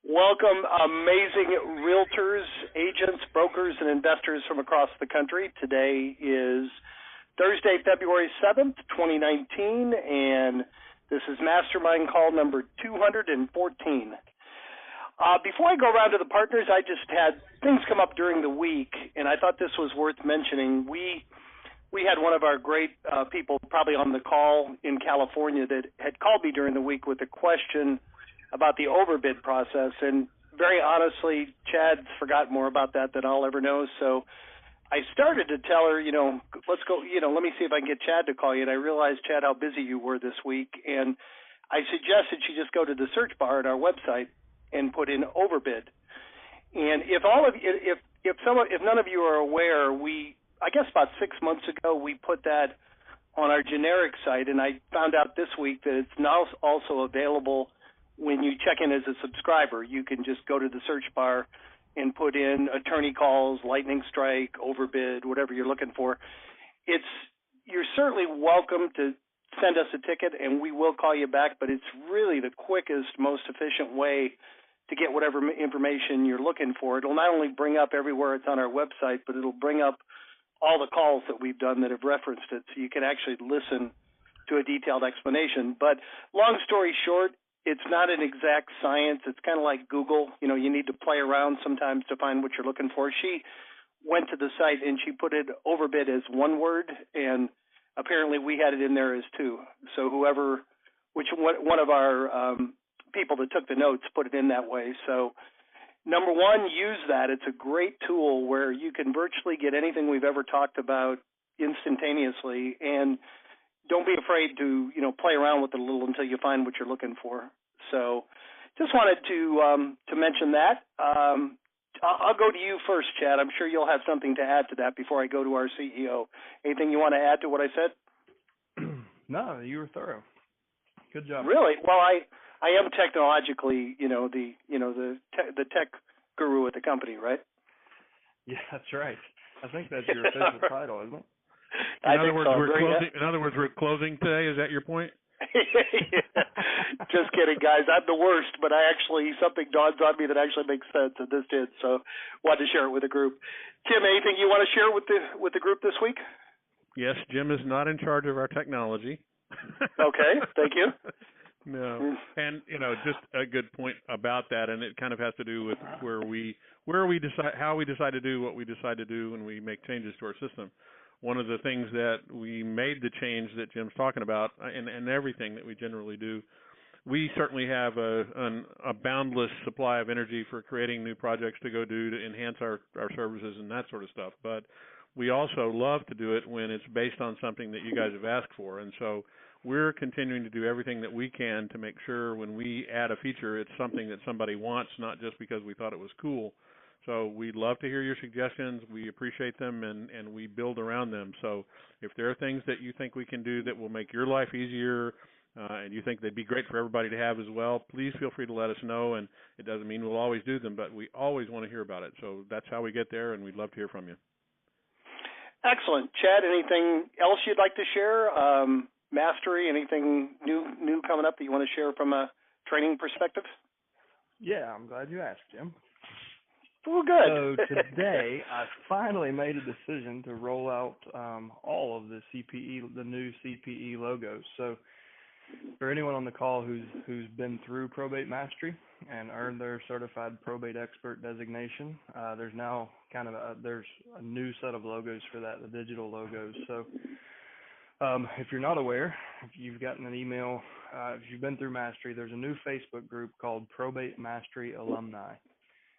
Welcome, amazing realtors, agents, brokers, and investors from across the country. Today is Thursday, February 7th, 2019, and this is Mastermind call number 214. Before I go around to the partners, I just had things come up during the week, and I thought this was worth mentioning. We had one of our great people probably on the call in California that had called me during the week with a question about the overbid process, and very honestly, Chad's forgot more about that than I'll ever know. So I started to tell her, let's go, let me see if I can get Chad to call you. And I realized, Chad, how busy you were this week, and I suggested she just go to the search bar at our website and put in overbid. And if none of you are aware, I guess about 6 months ago, we put that on our generic site, and I found out this week that it's now also available when you check in as a subscriber. You can just go to the search bar and put in attorney calls, lightning strike, overbid, whatever you're looking for. You're certainly welcome to send us a ticket, and we will call you back, but it's really the quickest, most efficient way to get whatever information you're looking for. It'll not only bring up everywhere it's on our website, but it'll bring up all the calls that we've done that have referenced it, so you can actually listen to a detailed explanation. But long story short, it's not an exact science. It's kind of like Google. You need to play around sometimes to find what you're looking for. She went to the site and she put it overbid as one word, and apparently we had it in there as two. So one of our people that took the notes put it in that way. So number one, use that. It's a great tool where you can virtually get anything we've ever talked about instantaneously, and don't be afraid to play around with it a little until you find what you're looking for. So just wanted to mention that. I'll go to you first, Chad. I'm sure you'll have something to add to that before I go to our CEO. Anything you want to add to what I said? No, you were thorough. Good job. Really? Well, I am technologically, the tech guru at the company, right? Yeah, that's right. I think that's your official title, isn't it? In other words, we're closing today. Is that your point? Just kidding, guys. I'm the worst, but something dawns on me that actually makes sense, and this did. So, wanted to share it with the group. Tim, anything you want to share with the group this week? Yes, Jim is not in charge of our technology. Okay, thank you. No, and just a good point about that, and it kind of has to do with how we decide to do what we decide to do when we make changes to our system. One of the things that we made the change that Jim's talking about, and everything that we generally do, we certainly have a boundless supply of energy for creating new projects to go do to enhance our services and that sort of stuff. But we also love to do it when it's based on something that you guys have asked for. And so we're continuing to do everything that we can to make sure when we add a feature, it's something that somebody wants, not just because we thought it was cool. So we'd love to hear your suggestions. We appreciate them, and we build around them. So if there are things that you think we can do that will make your life easier, and you think they'd be great for everybody to have as well, please feel free to let us know. And it doesn't mean we'll always do them, but we always want to hear about it. So that's how we get there, and we'd love to hear from you. Excellent. Chad, anything else you'd like to share? Mastery, anything new coming up that you want to share from a training perspective? Yeah, I'm glad you asked, Jim. Well, good. So today, I finally made a decision to roll out all of the new CPE logos. So for anyone on the call who's been through Probate Mastery and earned their certified probate expert designation, there's now there's a new set of logos for that, the digital logos. So if you're not aware, if you've gotten an email, if you've been through Mastery, there's a new Facebook group called Probate Mastery Alumni.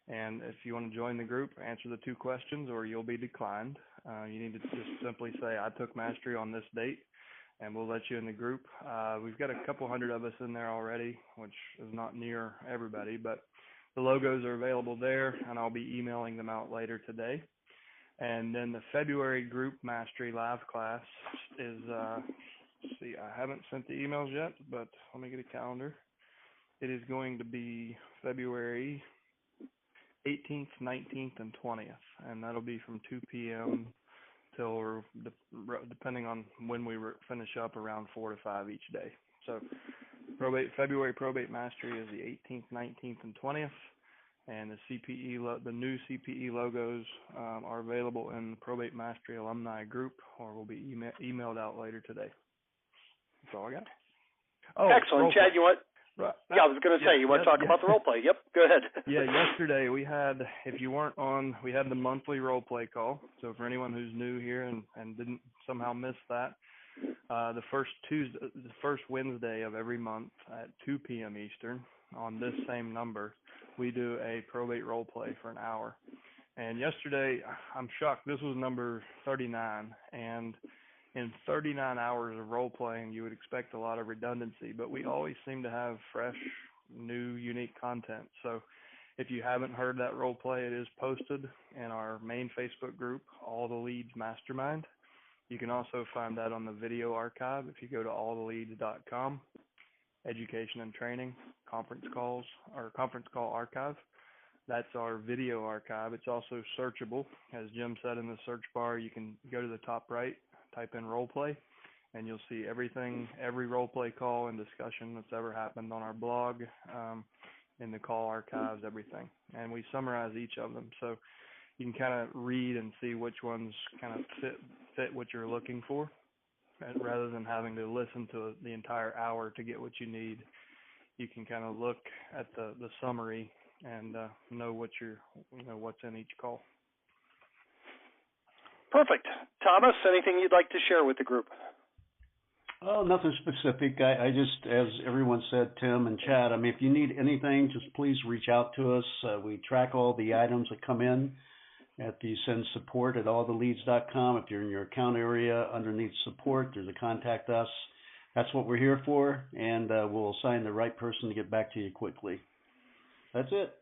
And if you want to join the group, answer the 2 questions or you'll be declined. You need to just simply say, I took Mastery on this date, and we'll let you in the group. We've got a couple hundred of us in there already, which is not near everybody, but the logos are available there, and I'll be emailing them out later today. And then the February group Mastery live class is, I haven't sent the emails yet, but let me get a calendar. It is going to be February 18th, 19th, and 20th, and that'll be from 2 p.m. till, depending on when we finish up, around 4 to 5 each day. So February Probate Mastery is the 18th, 19th, and 20th, and the new CPE logos are available in the Probate Mastery alumni group, or will be emailed out later today. That's all I got. Oh, excellent, Chad. You want? Right. Yeah, I was going to say, you want to talk about the role play? Yep, go ahead. Yeah, yesterday we had, if you weren't on, we had the monthly role play call. So for anyone who's new here and didn't somehow miss that, the first Wednesday of every month at 2 p.m. Eastern on this same number, we do a probate role play for an hour. And yesterday, I'm shocked, this was number 39, and in 39 hours of role playing, you would expect a lot of redundancy, but we always seem to have fresh, new, unique content. So if you haven't heard that role play, it is posted in our main Facebook group, All the Leads Mastermind. You can also find that on the video archive if you go to alltheleads.com, education and training, conference call archive. That's our video archive. It's also searchable. As Jim said in the search bar, you can go to the top right, type in role play, and you'll see everything, every role play call and discussion that's ever happened on our blog, in the call archives, everything. And we summarize each of them. So you can kind of read and see which ones kind of fit what you're looking for, rather than having to listen to the entire hour to get what you need. You can kind of look at the summary and know what's in each call. Perfect. Thomas, anything you'd like to share with the group? Oh, nothing specific. I just, as everyone said, Tim and Chad, I mean, if you need anything, just please reach out to us. We track all the items that come in at the send support at alltheleads.com. If you're in your account area, underneath support, there's a contact us. That's what we're here for, and we'll assign the right person to get back to you quickly. That's it.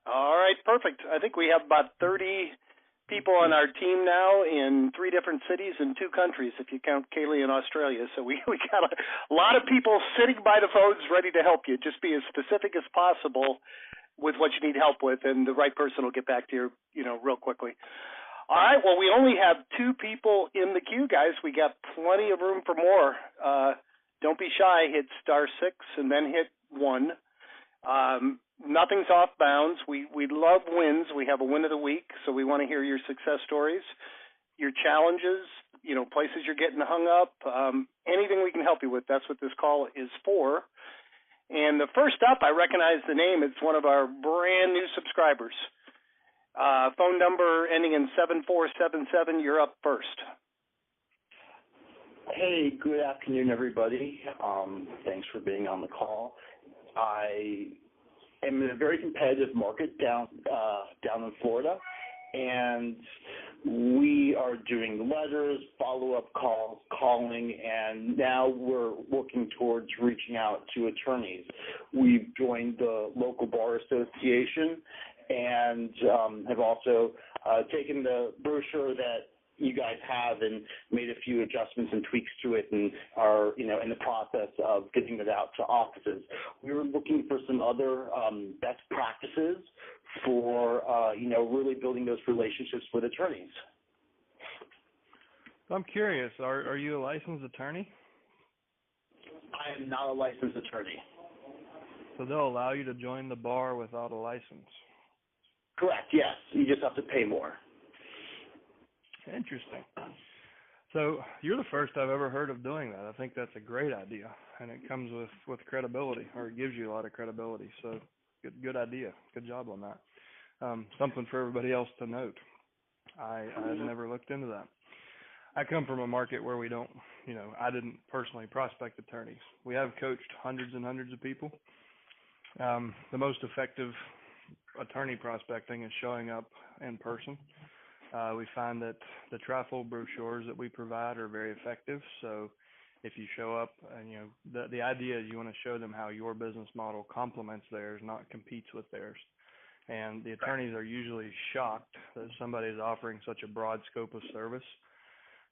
All right, perfect. I think we have about 30 people on our team now in 3 different cities in 2 countries, if you count Kaylee in Australia. So we got a lot of people sitting by the phones ready to help you. Just be as specific as possible with what you need help with, and the right person will get back to you, real quickly. All right, well, we only have 2 people in the queue, guys. We got plenty of room for more. Don't be shy. Hit *6 and then hit 1. Nothing's off bounds. We love wins. We have a win of the week, so we want to hear your success stories, your challenges, places you're getting hung up, anything we can help you with. That's what this call is for. And the first up, I recognize the name. It's one of our brand new subscribers. Phone number ending in 7477. You're up first. Hey, good afternoon, everybody. Thanks for being on the call. I am in a very competitive market down in Florida, and we are doing letters, follow-up calls, calling, and now we're working towards reaching out to attorneys. We've joined the local bar association and have also taken the brochure that you guys have and made a few adjustments and tweaks to it, and are in the process of getting it out to offices. We were looking for some other best practices for really building those relationships with attorneys. I'm curious, are you a licensed attorney? I am not a licensed attorney. So they'll allow you to join the bar without a license? Correct, yes. You just have to pay more. Interesting. So you're the first I've ever heard of doing that. I think that's a great idea, and it comes with credibility, or it gives you a lot of credibility. So good idea. Good job on that. Something for everybody else to note. I've never looked into that. I come from a market where we don't, I didn't personally prospect attorneys. We have coached hundreds and hundreds of people. The most effective attorney prospecting is showing up in person. We find that the trifold brochures that we provide are very effective. So if you show up, and the idea is you want to show them how your business model complements theirs, not competes with theirs. And the attorneys are usually shocked that somebody is offering such a broad scope of service.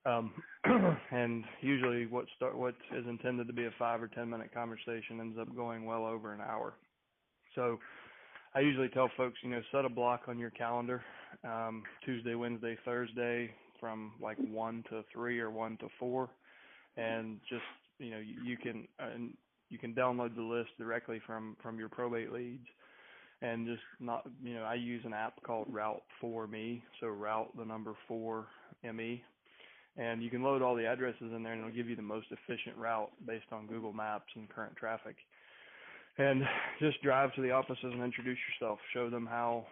And usually what is intended to be a 5 or 10 minute conversation ends up going well over an hour. So I usually tell folks, set a block on your calendar, Tuesday, Wednesday, Thursday, from like 1 to 3 or 1 to 4, and just, you you can download the list directly from your probate leads, and just not, I use an app called Route 4Me, so Route the number 4ME, and you can load all the addresses in there, and it'll give you the most efficient route based on Google Maps and current traffic. And just drive to the offices and introduce yourself. Show them how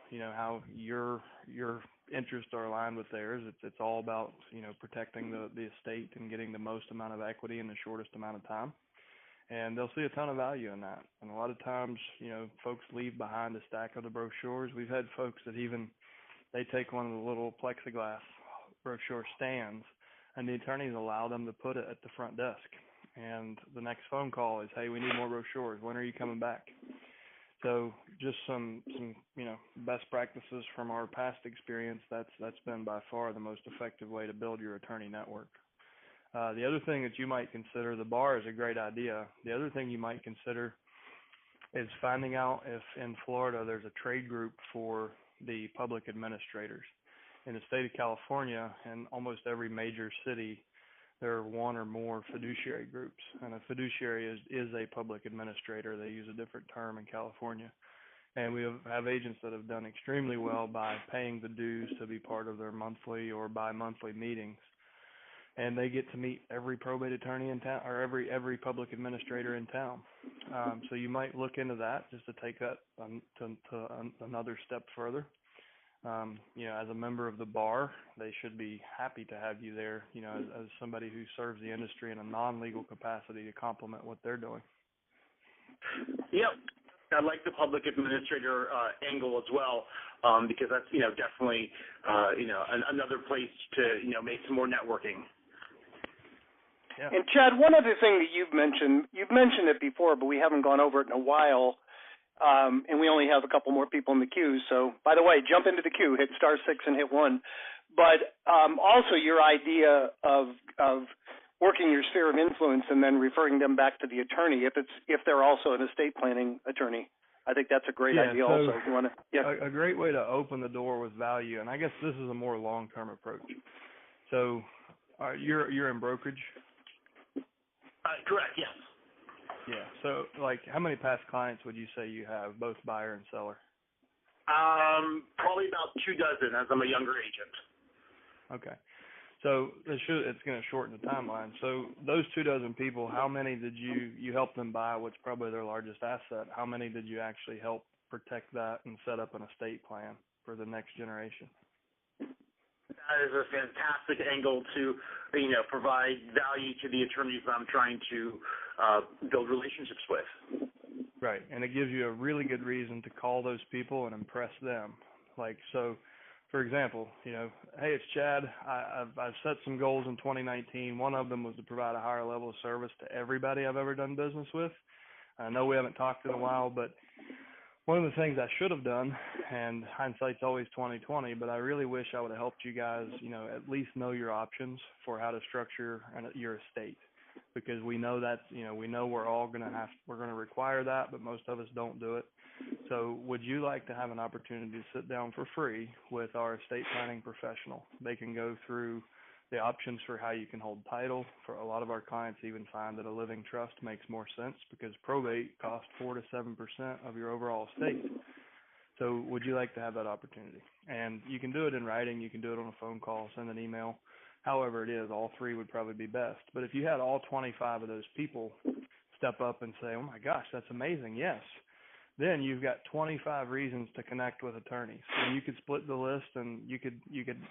your interests are aligned with theirs. It's all about protecting the estate and getting the most amount of equity in the shortest amount of time. And they'll see a ton of value in that. And a lot of times, folks leave behind a stack of the brochures. We've had folks that they take one of the little plexiglass brochure stands, and the attorneys allow them to put it at the front desk. And the next phone call is, hey, we need more brochures. When are you coming back? So just some best practices from our past experience. That's been by far the most effective way to build your attorney network. The other thing that you might consider, the bar is a great idea. The other thing you might consider is finding out if in Florida there's a trade group for the public administrators. In the state of California, and almost every major city, there are one or more fiduciary groups, and a fiduciary is a public administrator. They use a different term in California. And we have agents that have done extremely well by paying the dues to be part of their monthly or bi-monthly meetings. And they get to meet every probate attorney in town, or every public administrator in town. So you might look into that just to take that to another step further. As a member of the bar, they should be happy to have you there, as somebody who serves the industry in a non-legal capacity to complement what they're doing. Yep. I like the public administrator angle as well, because that's, definitely, another place to, make some more networking. Yeah. And Chad, one other thing that you've mentioned it before, but we haven't gone over it in a while. And we only have a couple more people in the queue. So, by the way, jump into the queue, hit *6 and hit 1. But also your idea of working your sphere of influence and then referring them back to the attorney if they're also an estate planning attorney. I think that's a great idea. So also, if you want to, a great way to open the door with value, and I guess this is a more long-term approach. So, you're in brokerage. Correct. Yes. Yeah. So, how many past clients would you say you have, both buyer and seller? Probably about 24, as I'm a younger agent. Okay. So it's going to shorten the timeline. So those 24 people, how many did you help them buy what's probably their largest asset? How many did you actually help protect that and set up an estate plan for the next generation? That is a fantastic angle to, provide value to the attorneys that I'm trying to build relationships with. Right, and it gives you a really good reason to call those people and impress them. So, for example, hey, it's Chad. I've set some goals in 2019. One of them was to provide a higher level of service to everybody I've ever done business with. I know we haven't talked in a while, but one of the things I should have done, and hindsight's always 20/20, but I really wish I would have helped you guys, at least know your options for how to structure your estate, because we know that, we know we're going to require that, but most of us don't do it. So would you like to have an opportunity to sit down for free with our estate planning professional? They can go through the options for how you can hold title. For a lot of our clients even find that a living trust makes more sense because probate costs 4 to 7% of your overall estate. So would you like to have that opportunity? And you can do it in writing, you can do it on a phone call, send an email, however it is. All 3 would probably be best. But if you had all 25 of those people step up and say, oh my gosh, that's amazing, yes, then you've got 25 reasons to connect with attorneys. And you could split the list, and you could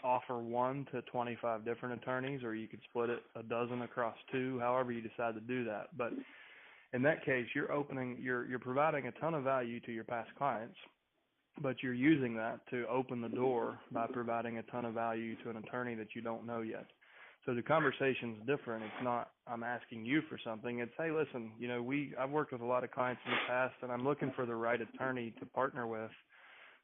offer 1 to 25 different attorneys, or you could split it a dozen across 2, however you decide to do that. But in that case, you're providing a ton of value to your past clients, but you're using that to open the door by providing a ton of value to an attorney that you don't know yet. So the conversation's different. It's not, I'm asking you for something. It's, hey, listen, I've worked with a lot of clients in the past, and I'm looking for the right attorney to partner with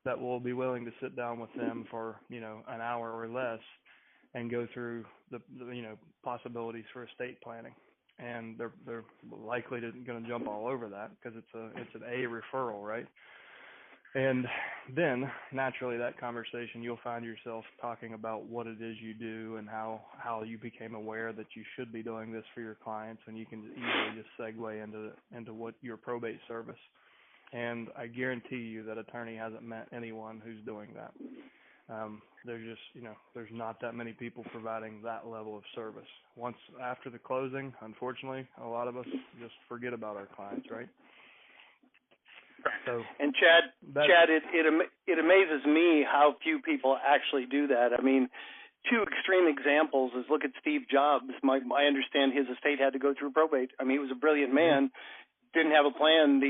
that will be willing to sit down with them for, an hour or less and go through the possibilities for estate planning. And they're likely going to jump all over that because it's an A referral, right? And then, naturally, that conversation, you'll find yourself talking about what it is you do and how you became aware that you should be doing this for your clients, and you can easily just segue into what your probate service. And I guarantee you that attorney hasn't met anyone who's doing that. There's not that many people providing that level of service. Once after the closing, unfortunately, a lot of us just forget about our clients, right? So, and Chad, it amazes me how few people actually do that. I mean, two extreme examples is look at Steve Jobs. I understand his estate had to go through probate. I mean, he was a brilliant man, didn't have a plan.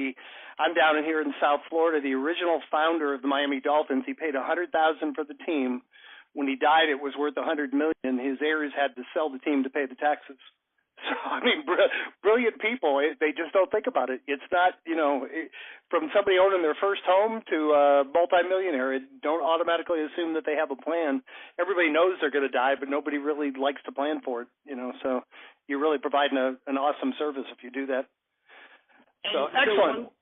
I'm down in here in South Florida. The original founder of the Miami Dolphins, he paid $100,000 for the team. When he died, it was worth $100 million. His heirs had to sell the team to pay the taxes. So, I mean, brilliant people. They just don't think about it. It's not, from somebody owning their first home to a multimillionaire, don't automatically assume that they have a plan. Everybody knows they're going to die, but nobody really likes to plan for it, So you're really providing an awesome service if you do that. So, excellent.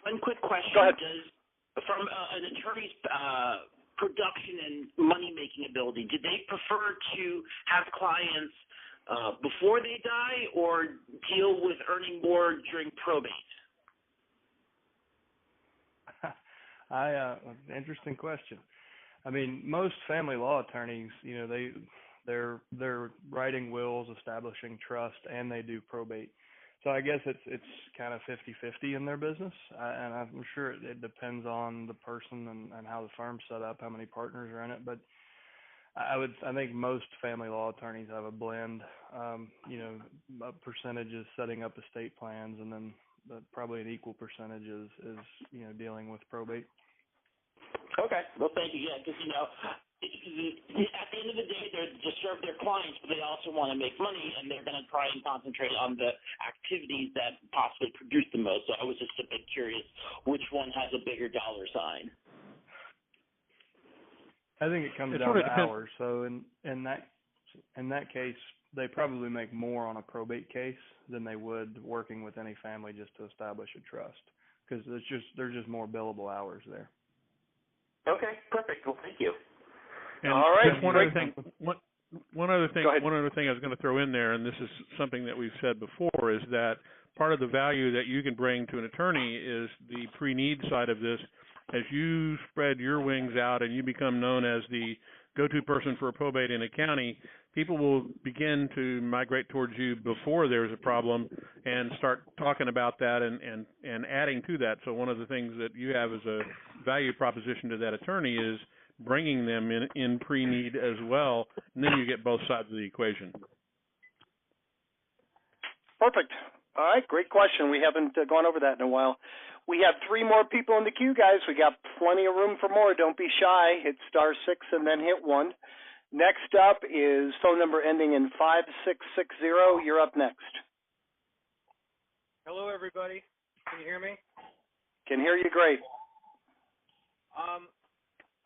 One quick question. Go ahead. From an attorney's production and money-making ability, did they prefer to have clients before they die or deal with earning more during probate? Interesting question. I mean, most family law attorneys, they're writing wills, establishing trust, and they do probate. So I guess it's kind of 50-50 in their business, and I'm sure it depends on the person and how the firm's set up, how many partners are in it. But I think most family law attorneys have a blend. Percentages setting up estate plans, and then probably an equal percentage is dealing with probate. Okay. Well, thank you. Yeah, because at the end of the day, they're to serve their clients, but they also want to make money, and they're going to try and concentrate on the activities that possibly produce the most. So I was just a bit curious which one has a bigger dollar sign. I think it comes down to hours. So in that case, they probably make more on a probate case than they would working with any family just to establish a trust, because there's just more billable hours there. Okay, perfect. Well, thank you. And all right. One other thing I was going to throw in there, and this is something that we've said before, is that part of the value that you can bring to an attorney is the pre-need side of this. As you spread your wings out and you become known as the go-to person for probate in a county, people will begin to migrate towards you before there's a problem and start talking about that and adding to that. So one of the things that you have as a value proposition to that attorney is bringing them in pre-need as well, and then you get both sides of the equation. Perfect. All right, great question. We haven't gone over that in a while. We have 3 more people in the queue, guys. We got plenty of room for more. Don't be shy. Hit *6 and then hit 1. Next up is phone number ending in 5660. You're up next. Hello, everybody. Can you hear me? Can hear you great.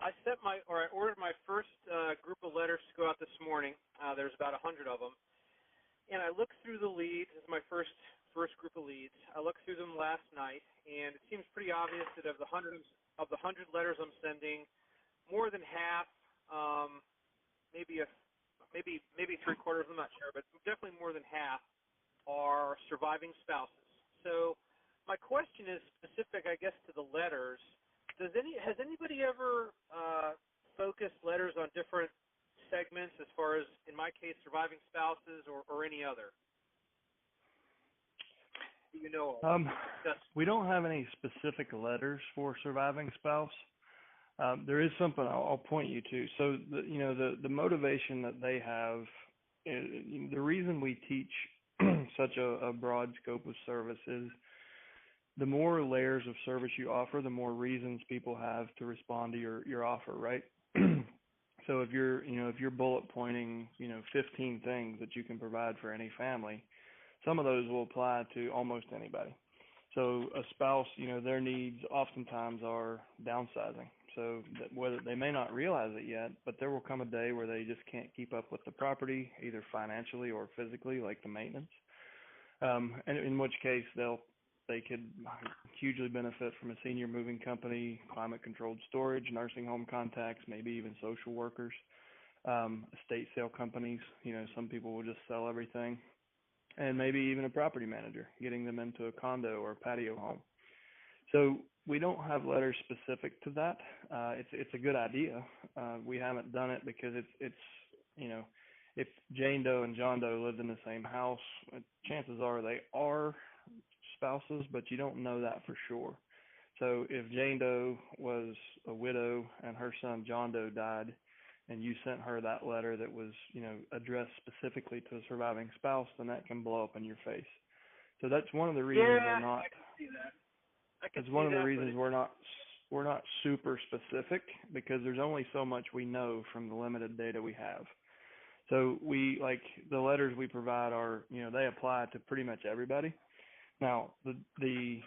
I ordered my first group of letters to go out this morning. There's about 100 of them, and I looked through the leads. This is my first group of leads. I looked through them last night, and it seems pretty obvious that of the 100 letters I'm sending, more than half, maybe three-quarters, I'm not sure, but definitely more than half are surviving spouses. So my question is specific, I guess, to the letters. Has anybody ever focused letters on different segments as far as, in my case, surviving spouses or any other? Do you know? We don't have any specific letters for surviving spouse. There is something I'll point you to. So, the motivation that they have, the reason we teach such a broad scope of service is the more layers of service you offer, the more reasons people have to respond to your offer, right? So if you're bullet pointing, 15 things that you can provide for any family, some of those will apply to almost anybody. So a spouse, their needs oftentimes are downsizing. So that whether they may not realize it yet, but there will come a day where they just can't keep up with the property, either financially or physically, like the maintenance. And in which case they'll they could hugely benefit from a senior moving company, climate-controlled storage, nursing home contacts, maybe even social workers, estate sale companies. Some people will just sell everything, and maybe even a property manager, getting them into a condo or a patio home. So we don't have letters specific to that. It's a good idea. We haven't done it because it's if Jane Doe and John Doe lived in the same house, chances are they are spouses, but you don't know that for sure. So if Jane Doe was a widow and her son John Doe died, and you sent her that letter that was, addressed specifically to a surviving spouse, then that can blow up in your face. So that's one of the reasons we're not. I can see that. It's one of the reasons we're not super specific, because there's only so much we know from the limited data we have. So the letters we provide are, they apply to pretty much everybody. Now, the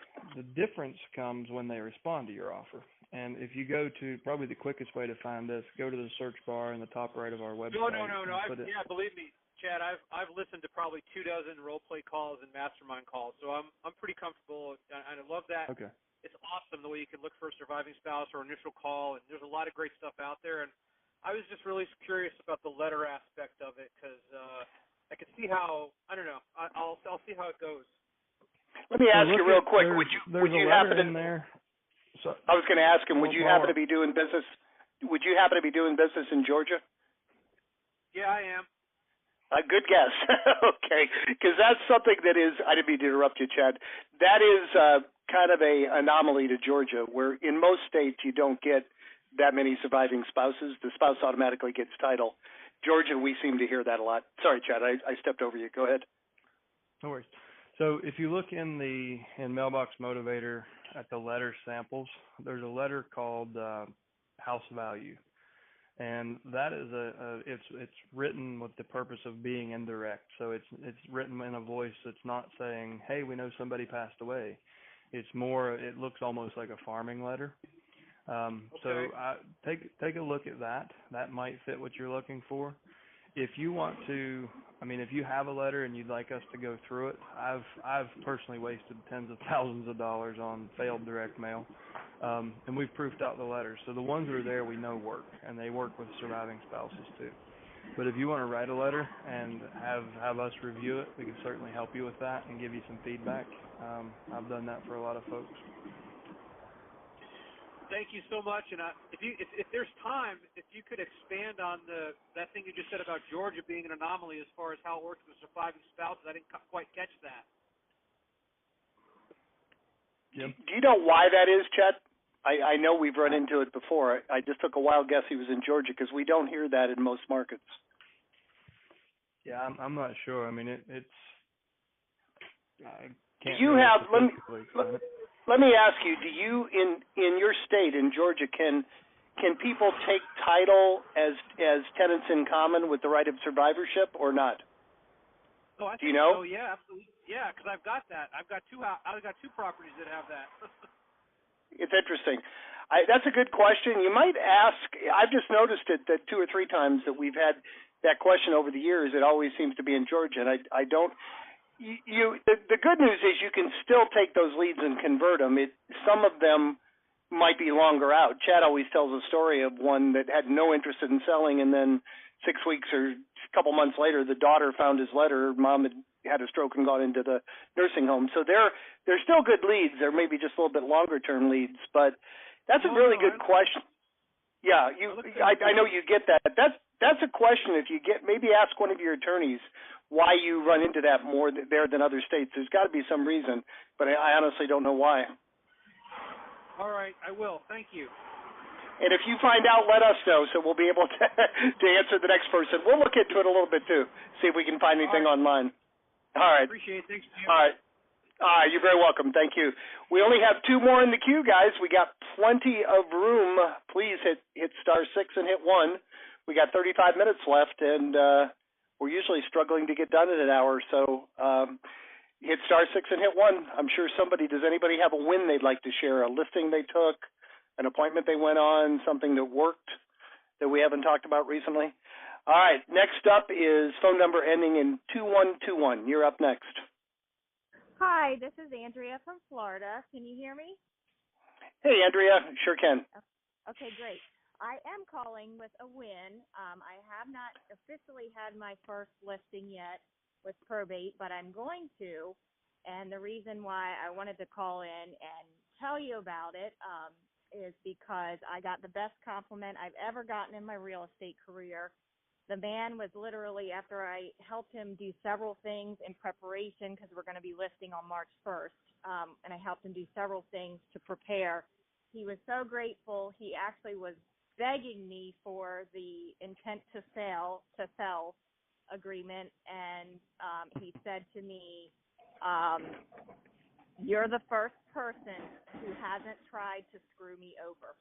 difference comes when they respond to your offer. And if you go to, probably the quickest way to find this, go to the search bar in the top right of our website. No. Believe me, Chad, I've listened to probably 24 role play calls and mastermind calls, so I'm pretty comfortable, and I love that. Okay. It's awesome the way you can look for a surviving spouse or initial call, and there's a lot of great stuff out there. And I was just really curious about the letter aspect of it, because I could see how, I don't know, I'll see how it goes. Let me ask you real quick. Would you happen in there? So, I was going to ask him. Would you happen to be doing business? Would you happen to be doing business in Georgia? Yeah, I am. Good guess. Okay, because that's something that is. I didn't mean to interrupt you, Chad. That is kind of a anomaly to Georgia, where in most states you don't get that many surviving spouses. The spouse automatically gets title. Georgia, we seem to hear that a lot. Sorry, Chad, I stepped over you. Go ahead. No worries. So if you look in Mailbox Motivator at the letter samples, there's a letter called House Value, and that is it's written with the purpose of being indirect. So it's written in a voice that's not saying, "Hey, we know somebody passed away." It's more. It looks almost like a farming letter. So take a look at that. That might fit what you're looking for. If you want to, if you have a letter and you'd like us to go through it, I've personally wasted tens of thousands of dollars on failed direct mail, and we've proofed out the letters. So the ones that are there we know work, and they work with surviving spouses too. But if you want to write a letter and have us review it, we can certainly help you with that and give you some feedback. I've done that for a lot of folks. Thank you so much. And if there's time, if you could expand on that thing you just said about Georgia being an anomaly as far as how it works with surviving spouses. I didn't quite catch that. Jim? Do you know why that is, Chet? I know we've run into it before. I just took a wild guess he was in Georgia, because we don't hear that in most markets. Yeah, I'm not sure. It's. I can't. Do you have? Let me ask you: do you in your state in Georgia can people take title as tenants in common with the right of survivorship or not? Oh, I think do you know? So, yeah, absolutely. Yeah, because I've got that. I've got two properties that have that. It's interesting. That's a good question. You might ask. I've just noticed it that 2 or 3 times that we've had that question over the years. It always seems to be in Georgia, and I don't. The good news is you can still take those leads and convert them. Some of them might be longer out. Chad always tells a story of one that had no interest in selling, and then 6 weeks or a couple months later, the daughter found his letter. Mom had a stroke and gone into the nursing home. So they're still good leads. They're maybe just a little bit longer term leads, but that's a really good question. Yeah, I know you get that. That's a question. If you maybe ask one of your attorneys why you run into that more there than other states. There's got to be some reason, but I honestly don't know why. All right, I will. Thank you. And if you find out, let us know, so we'll be able to answer the next person. We'll look into it a little bit too, see if we can find anything online. All right. Appreciate it. Thanks, Jim. All right. You're very welcome. Thank you. We only have 2 more in the queue, guys. We got plenty of room. Please hit *6 and hit 1. We got 35 minutes left, and we're usually struggling to get done in an hour. So hit *6 and hit 1. I'm sure does anybody have a win they'd like to share? A listing they took, an appointment they went on, something that worked that we haven't talked about recently? All right. Next up is phone number ending in 2121. You're up next. Hi, this is Andria from Florida. Can you hear me? Hey, Andrea, sure can. Okay, great. I am calling with a win. I have not officially had my first listing yet with probate, but I'm going to. And the reason why I wanted to call in and tell you about it is because I got the best compliment I've ever gotten in my real estate career. The man was literally, after I helped him do several things in preparation, because we're going to be listing on March 1st, and I helped him do several things to prepare. He was so grateful. He actually was begging me for the intent to sell agreement, and he said to me, you're the first person who hasn't tried to screw me over.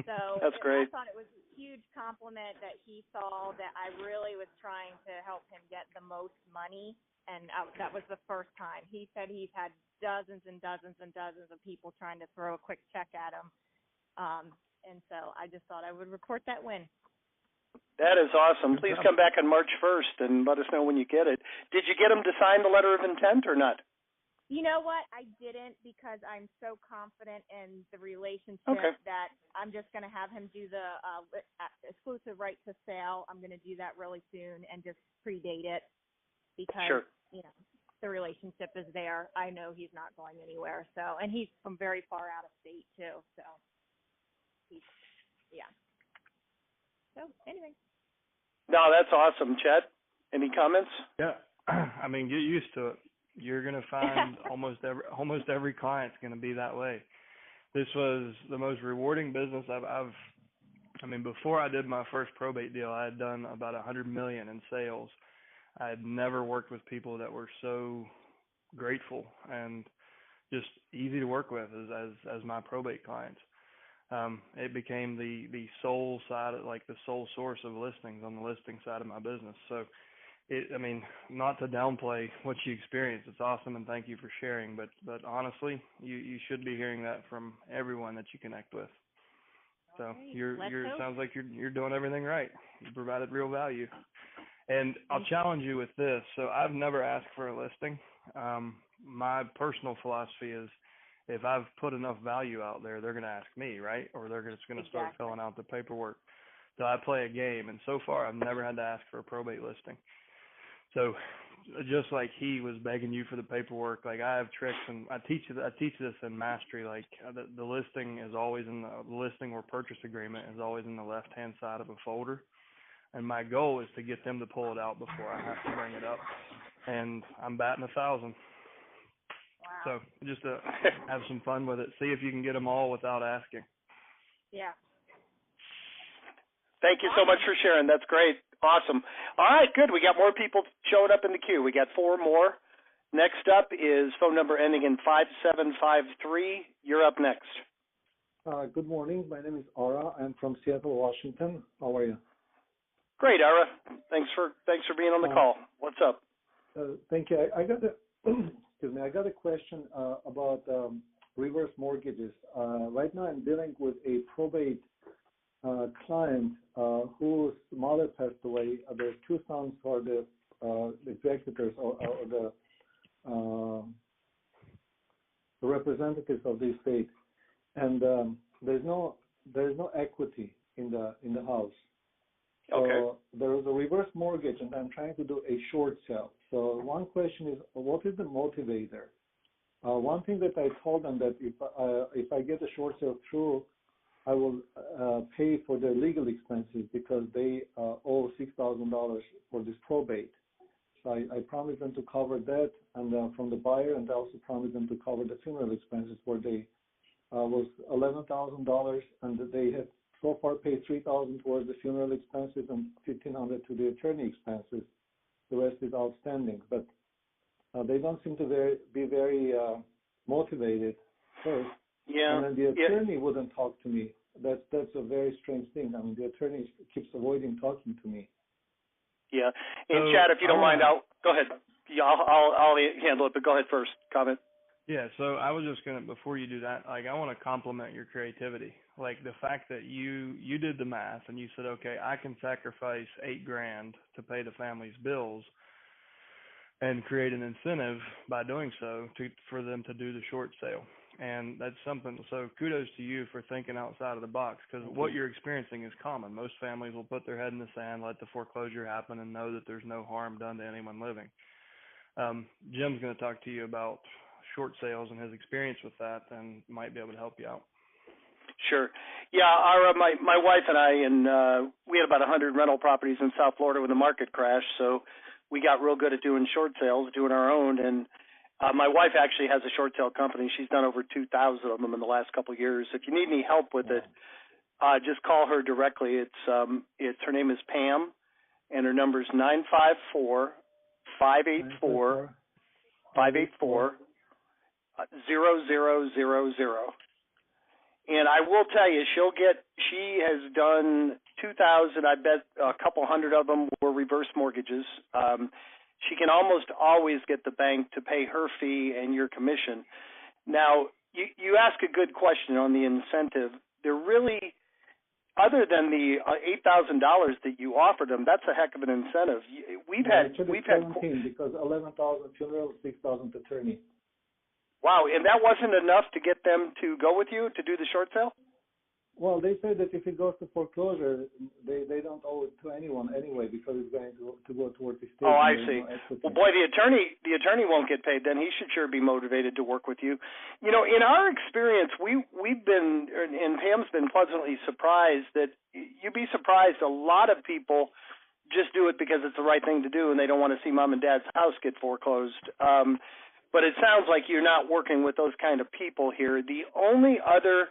So that's great. I thought it was a huge compliment that he saw that I really was trying to help him get the most money, and that was the first time. He said he's had dozens and dozens and dozens of people trying to throw a quick check at him, and so I just thought I would report that win. That is awesome. Please come back on March 1st and let us know when you get it. Did you get him to sign the letter of intent or not? You know what? I didn't, because I'm so confident in the relationship that I'm just going to have him do the exclusive right to sale. I'm going to do that really soon and just predate it because, you know, the relationship is there. I know he's not going anywhere. So, and he's from very far out of state too. So, yeah. So, anyway. No, that's awesome. Chad, any comments? Yeah, I mean, get used to it. You're going to find almost every client's going to be that way. This was the most rewarding business I mean, before I did my first probate deal, I had done about $100 million in sales. I had never worked with people that were so grateful and just easy to work with as my probate clients. It became the sole side, like the sole source of listings on the listing side of my business. So, I mean, not to downplay what you experienced. It's awesome, and thank you for sharing. But honestly, you should be hearing that from everyone that you connect with. So it sounds like you're doing everything right. You provided real value. And I'll challenge you with this. So I've never asked for a listing. My personal philosophy is, if I've put enough value out there, they're going to ask me, right? Or they're just going to start filling out the paperwork. So I play a game, and so far I've never had to ask for a probate listing. So just like he was begging you for the paperwork, like I have tricks, and I teach this in Mastery. Like the listing is always the listing or purchase agreement is always in the left-hand side of a folder. And my goal is to get them to pull it out before I have to bring it up. And I'm batting 1,000. Wow. So just to have some fun with it. See if you can get them all without asking. Yeah. Thank you so much for sharing. That's great. Awesome. All right, good. We got more people showing up in the queue. We got 4 more. Next up is phone number ending in 5753. You're up next. Good morning. My name is Ara. I'm from Seattle, Washington. How are you? Great, Ara. Thanks for being on the call. What's up? Thank you. I got I got a question about reverse mortgages. Right now, I'm dealing with a probate client whose mother passed away. There's 2 sons who are the executors or the representatives of the estate, and there's no equity in the house. So there is a reverse mortgage, and I'm trying to do a short sale. So one question is, what is the motivator? One thing that I told them that if I get a short sale through, I will pay for their legal expenses because they owe $6,000 for this probate. So I promised them to cover that, and from the buyer, and I also promised them to cover the funeral expenses, where they was $11,000, and they had so far paid $3,000 towards the funeral expenses and $1,500 to the attorney expenses. The rest is outstanding, but they don't seem to be very motivated first. Yeah. And then the attorney wouldn't talk to me. That's a very strange thing. I mean, the attorney keeps avoiding talking to me. Yeah. And Chad, if you don't mind, go ahead. Yeah, I'll handle it, but go ahead first. Comment. Yeah, so I was just gonna, before you do that, like, I want to compliment your creativity. Like the fact that you did the math and you said, okay, I can sacrifice $8,000 to pay the family's bills. and create an incentive by doing so for them to do the short sale. And that's something, so kudos to you for thinking outside of the box, because what you're experiencing is common. Most families will put their head in the sand, let the foreclosure happen, and know that there's no harm done to anyone living. Jim's going to talk to you about short sales and his experience with that, and might be able to help you out. Sure. Yeah, my wife and I, we had about 100 rental properties in South Florida when the market crashed, so we got real good at doing short sales, doing our own, and my wife actually has a short sale company. She's done over 2,000 of them in the last couple of years. If you need any help with it, just call her directly. It's her name is Pam, and her number is 954-584-0000. And I will tell you, she has done 2,000. I bet a couple hundred of them were reverse mortgages. She can almost always get the bank to pay her fee and your commission. Now, you ask a good question on the incentive. They're really, other than the $8,000 that you offered them, that's a heck of an incentive. We've had 17 because 11,000 funeral, 6,000 attorney. Wow, and that wasn't enough to get them to go with you to do the short sale? Well, they say that if it goes to foreclosure, they don't owe it to anyone anyway because it's going to go towards the state. Oh, I see. Well, boy, the attorney won't get paid. Then he should sure be motivated to work with you. You know, in our experience, we've been, and Pam's been pleasantly surprised that you'd be surprised. A lot of people just do it because it's the right thing to do, and they don't want to see mom and dad's house get foreclosed. But it sounds like you're not working with those kind of people here. The only other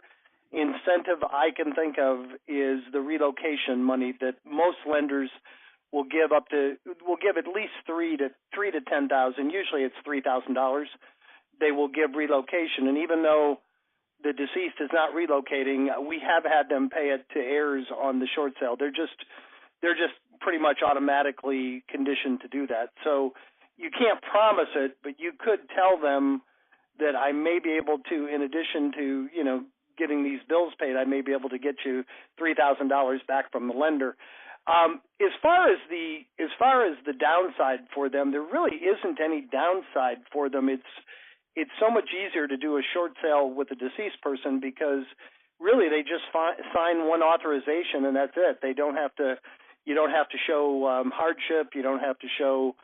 incentive I can think of is the relocation money that most lenders will give at least $3,000 to $10,000. Usually it's $3,000. They will give relocation, and even though the deceased is not relocating, we have had them pay it to heirs on the short sale. They're just pretty much automatically conditioned to do that. So you can't promise it, but you could tell them that I may be able to, in addition to, getting these bills paid, I may be able to get you $3,000 back from the lender. As far as the downside for them, there really isn't any downside for them. It's so much easier to do a short sale with a deceased person because really they just sign one authorization and that's it. You don't have to show hardship. You don't have to show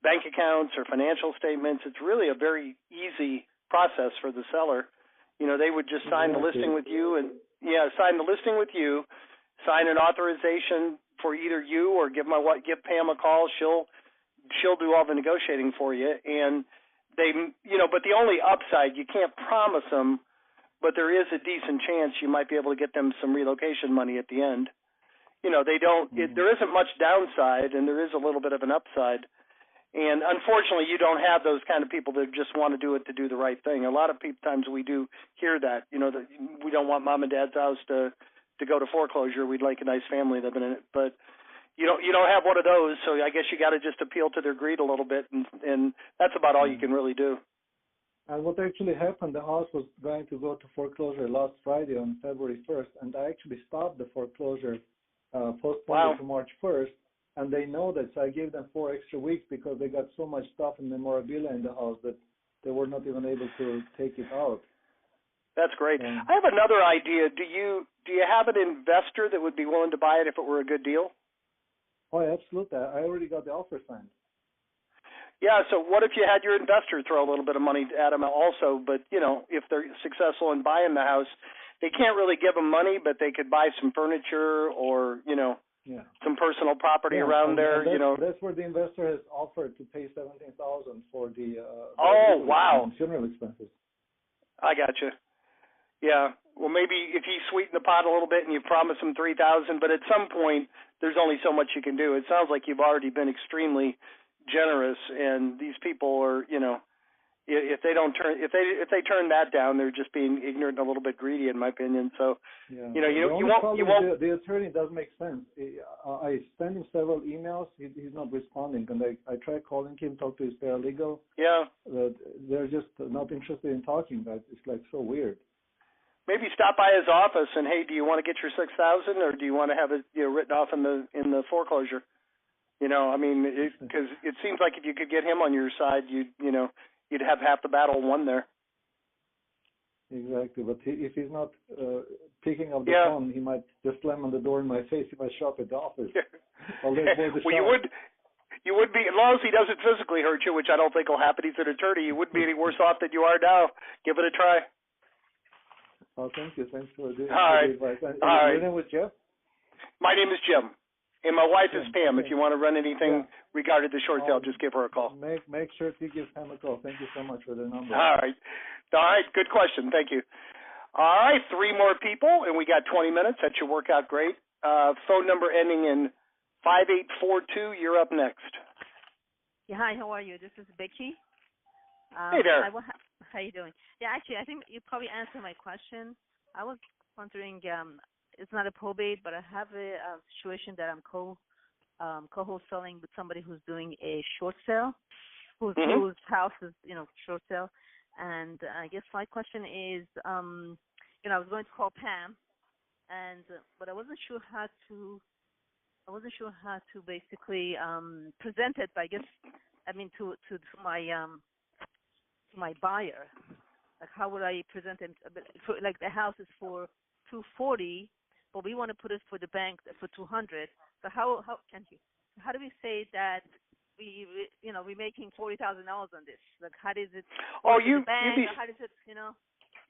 bank accounts or financial statements. It's really a very easy process for the seller. They would just sign the listing with you sign an authorization for either you or give Pam a call. She'll do all the negotiating for you. And but the only upside, you can't promise them, but there is a decent chance you might be able to get them some relocation money at the end. There isn't much downside and there is a little bit of an upside. And unfortunately, you don't have those kind of people that just want to do it to do the right thing. A lot of times we do hear that, that we don't want mom and dad's house to go to foreclosure. We'd like a nice family living in it. But you don't have one of those, so I guess you got to just appeal to their greed a little bit, and that's about all you can really do. And what actually happened, the house was going to go to foreclosure last Friday on February 1st, and I actually stopped the foreclosure, postponed it to March 1st. And they know that, so I gave them 4 extra weeks because they got so much stuff in memorabilia in the house that they were not even able to take it out. That's great. I have another idea. Do you have an investor that would be willing to buy it if it were a good deal? Oh, absolutely. I already got the offer signed. Yeah, so what if you had your investor throw a little bit of money at them also, but, if they're successful in buying the house, they can't really give them money, but they could buy some furniture or, some personal property around there. That's where the investor has offered to pay $17,000 for the funeral expenses. I got you. Yeah. Well, maybe if you sweeten the pot a little bit and you promise them $3,000, but at some point there's only so much you can do. It sounds like you've already been extremely generous, and these people are, if they turn that down, they're just being ignorant and a little bit greedy, in my opinion. So, you won't. The attorney doesn't make sense. I sent him several emails. He's not responding, and I tried calling him, talk to his paralegal. Yeah. They're just not interested in talking. It's like so weird. Maybe stop by his office and, hey, do you want to get your $6,000 or do you want to have it written off in the foreclosure? I mean, because it seems like if you could get him on your side, you'd have half the battle won there. Exactly, but if he's not picking up the phone, he might just slam on the door in my face if I show up at the office. Well, you would be, as long as he doesn't physically hurt you, which I don't think will happen. He's an attorney. You wouldn't be any worse off than you are now. Give it a try. Oh, thank you. Thanks for the advice. Your name was Jeff? My name is Jim. And my wife is Pam. Okay. If you want to run anything regarding the short sale, just give her a call. Make sure to give Pam a call. Thank you so much for the number. All right. Good question. Thank you. All right. 3 more people, and we got 20 minutes. That should work out great. Phone number ending in 5842. You're up next. Yeah. Hi. How are you? This is Becky. Hey there. How you doing? Yeah. Actually, I think you probably answered my question. I was wondering. It's not a probate, but I have a situation that I'm co-wholesaling with somebody who's doing a short sale, whose house is, short sale. And I guess my question is, I was going to call Pam, but I wasn't sure how to basically present it. But to my buyer, like how would I present it? Like the house is for $240. But we want to put it for the bank for $200. So how do we say that we're making $40,000 on this? Like how does it? How does it?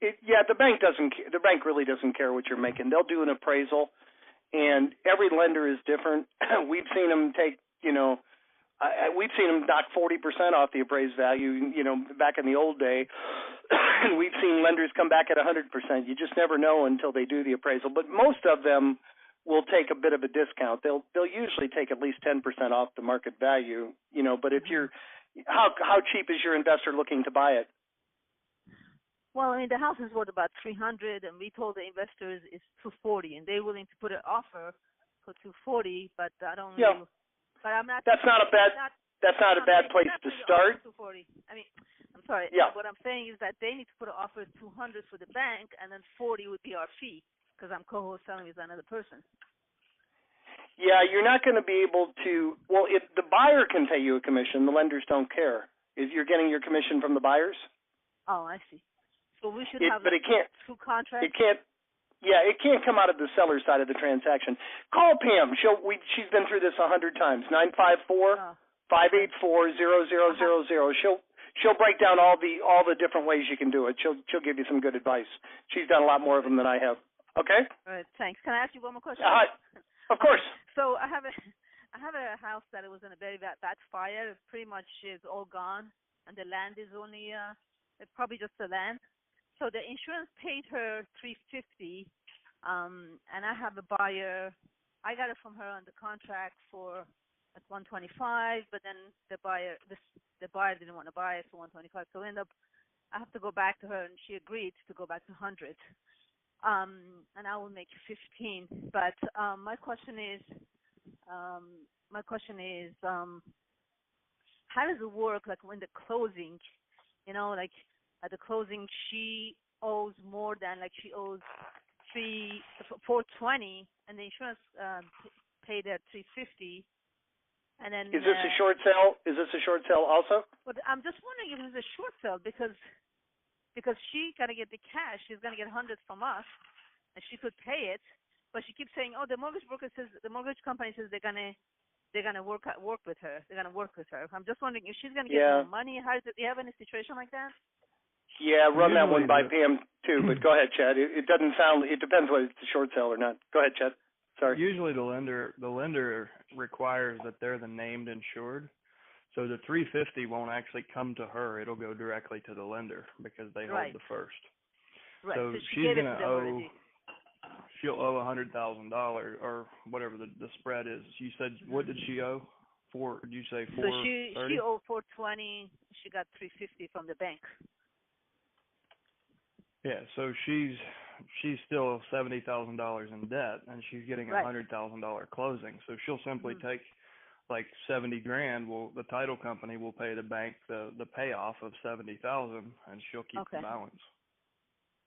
The bank doesn't. The bank really doesn't care what you're making. They'll do an appraisal, and every lender is different. We've seen them take. We've seen them knock 40% off the appraised value. Back in the old day. And we've seen lenders come back at 100%. You just never know until they do the appraisal. But most of them will take a bit of a discount. They'll usually take at least 10% off the market value. But if you're, how cheap is your investor looking to buy it? Well, the house is worth about $300, and we told the investors it's $240, and they're willing to put an offer for $240. But I don't. Yeah. But I'm not. That's not a bad. That's not a bad place to start. $240. I'm sorry. Yeah. What I'm saying is that they need to put an offer of $200 for the bank, and then $40 would be our fee because I'm co-wholesaling with another person. Yeah, you're not going to be able to. Well, if the buyer can pay you a commission, the lenders don't care. If you're getting your commission from the buyers. Oh, I see. So we should have. But it can't. 2 contracts. It can't. Yeah, it can't come out of the seller's side of the transaction. Call Pam. She's been through this 100 times. 954-584-0000. She'll break down all the different ways you can do it. She'll give you some good advice. She's done a lot more of them than I have. Okay? All right, thanks. Can I ask you one more question? Of course. So I have a house that it was in a very bad fire. It pretty much is all gone, and the land is only it's probably just the land. So the insurance paid her $350, and I have a buyer. I got it from her on the contract for at $125, but then the buyer didn't want to buy it for $125. So I have to go back to her, and she agreed to go back to $100. And I will make $15. But my question is, how does it work? Like when the closing, like at the closing, she owes more than, like she owes $420, and the insurance paid at $350. And then is this a short sale? Is this a short sale also? But I'm just wondering if it's a short sale because she got to get the cash. She's going to get $100 from us, and she could pay it. But she keeps saying, "Oh, the mortgage company says they're gonna work with her. They're gonna work with her." I'm just wondering if she's gonna get more money. How is it? Do you have any situation like that? Yeah, run that one by Pam too. But go ahead, Chad. It doesn't sound. It depends whether it's a short sale or not. Go ahead, Chad. Sorry. Usually the lender requires that they're the named insured. So the $350 won't actually come to her. It'll go directly to the lender because they hold the first. Right. So she's going to owe, she'll owe $100,000 or whatever the spread is. You said, what did she owe? Did you say $430? So she owed $420. She got $350 from the bank. Yeah, so she's still $70,000 in debt, and she's getting a $100,000 closing. So she'll simply take like $70,000. Well, the title company will pay the bank the payoff of $70,000, and she'll keep the balance.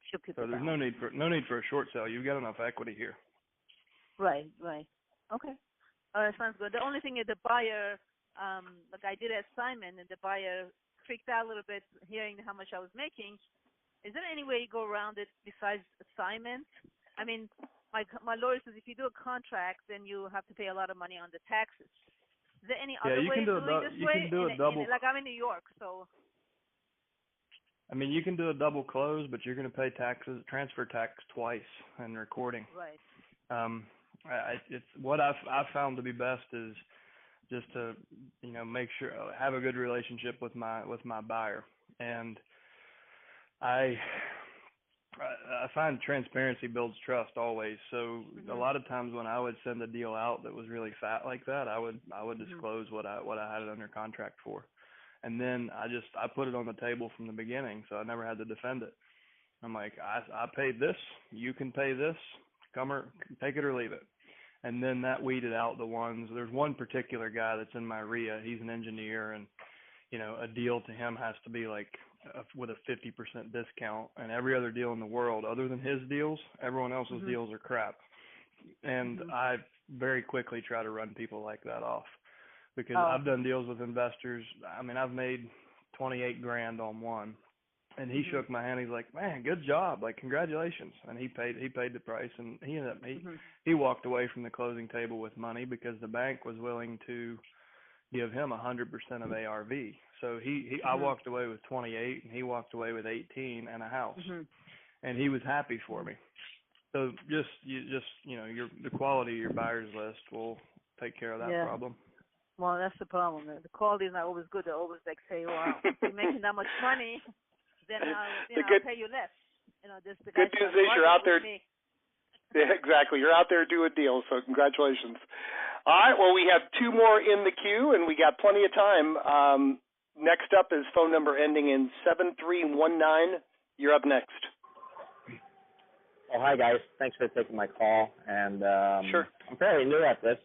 She'll keep so the there's balance. no need for a short sale. You've got enough equity here. Right. Okay. That sounds good. The only thing is the buyer, like I did an assignment, and the buyer freaked out a little bit hearing how much I was making. Is there any way you go around it besides assignments? I mean, my lawyer says if you do a contract, then you have to pay a lot of money on the taxes. Is there any other way of doing this way? You can do a double. Like I'm in New York, so. I mean, you can do a double close, but you're going to pay transfer tax twice in recording. Right. It's what I've found to be best is just to, make sure have a good relationship with my buyer, and I find transparency builds trust always. So a lot of times when I would send a deal out that was really fat like that, I would disclose what I had it under contract for. And then I put it on the table from the beginning, so I never had to defend it. I'm like, I paid this, you can pay this, take it or leave it. And then that weeded out the ones. There's one particular guy that's in my RIA. He's an engineer, and a deal to him has to be like with a 50% discount. And every other deal in the world, other than his deals, everyone else's deals are crap. And I very quickly try to run people like that off. Because I've done deals with investors. I mean, I've made $28,000 on one, and he shook my hand. He's like, "Man, good job! Like, congratulations!" And he paid the price, and he ended up he walked away from the closing table with money because the bank was willing to give him 100% of ARV. So I walked away with 28, and he walked away with 18 and a house, and he was happy for me. So the quality of your buyers list will take care of that problem. Well, that's the problem. The quality is not always good. They always say, "Well, if you're making that much money, then I'll pay you less." The good news is you're out there. Yeah, exactly. You're out there doing deals, so congratulations. All right. Well, we have two more in the queue, and we got plenty of time. Next up is phone number ending in 7319. You're up next. Oh, hi guys. Thanks for taking my call. And sure. I'm fairly new at this.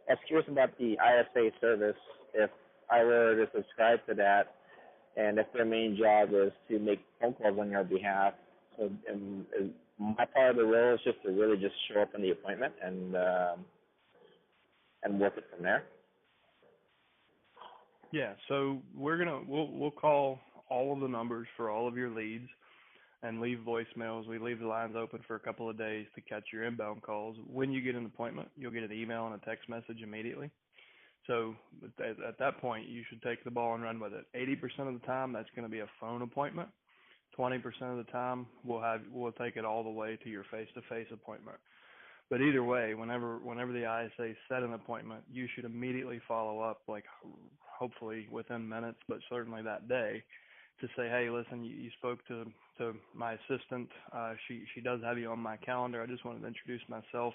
I was curious about the ISA service, if I were to subscribe to that, and if their main job is to make phone calls on your behalf. So my part of the role is just to really just show up in the appointment and work it from there. Yeah, so we'll call all of the numbers for all of your leads and leave voicemails. We leave the lines open for a couple of days to catch your inbound calls. When you get an appointment, you'll get an email and a text message immediately. So at that point, you should take the ball and run with it. 80% of the time, that's going to be a phone appointment. 20% of the time, we'll take it all the way to your face-to-face appointment. But either way, whenever the ISA set an appointment, you should immediately follow up, like hopefully within minutes, but certainly that day, to say, hey, listen, you spoke to my assistant. She does have you on my calendar. I just wanted to introduce myself,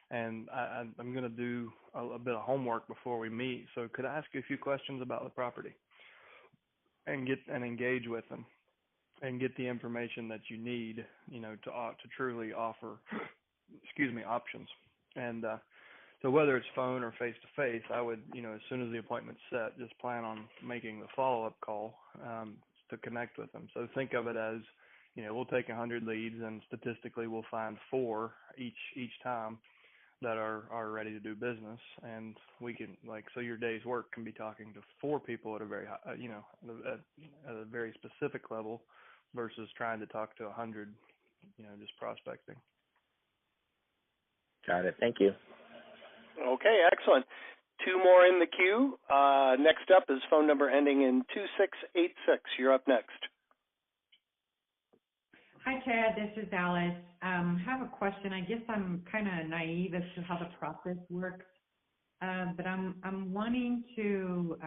and I'm going to do a bit of homework before we meet. So could I ask you a few questions about the property and engage with them and get the information that you need, to truly offer, options. And so whether it's phone or face-to-face, I would, as soon as the appointment's set, just plan on making the follow-up call to connect with them. So think of it as, we'll take 100 leads, and statistically we'll find 4 each time that are ready to do business, and we can, so your day's work can be talking to 4 people at a very high, at a very specific level versus trying to talk to 100, just prospecting. Got it. Thank you. Okay, excellent. 2 more in the queue. Next up is phone number ending in 2686. You're up next. Hi, Chad. This is Alice. I have a question. I guess I'm kind of naive as to how the process works, but I'm wanting to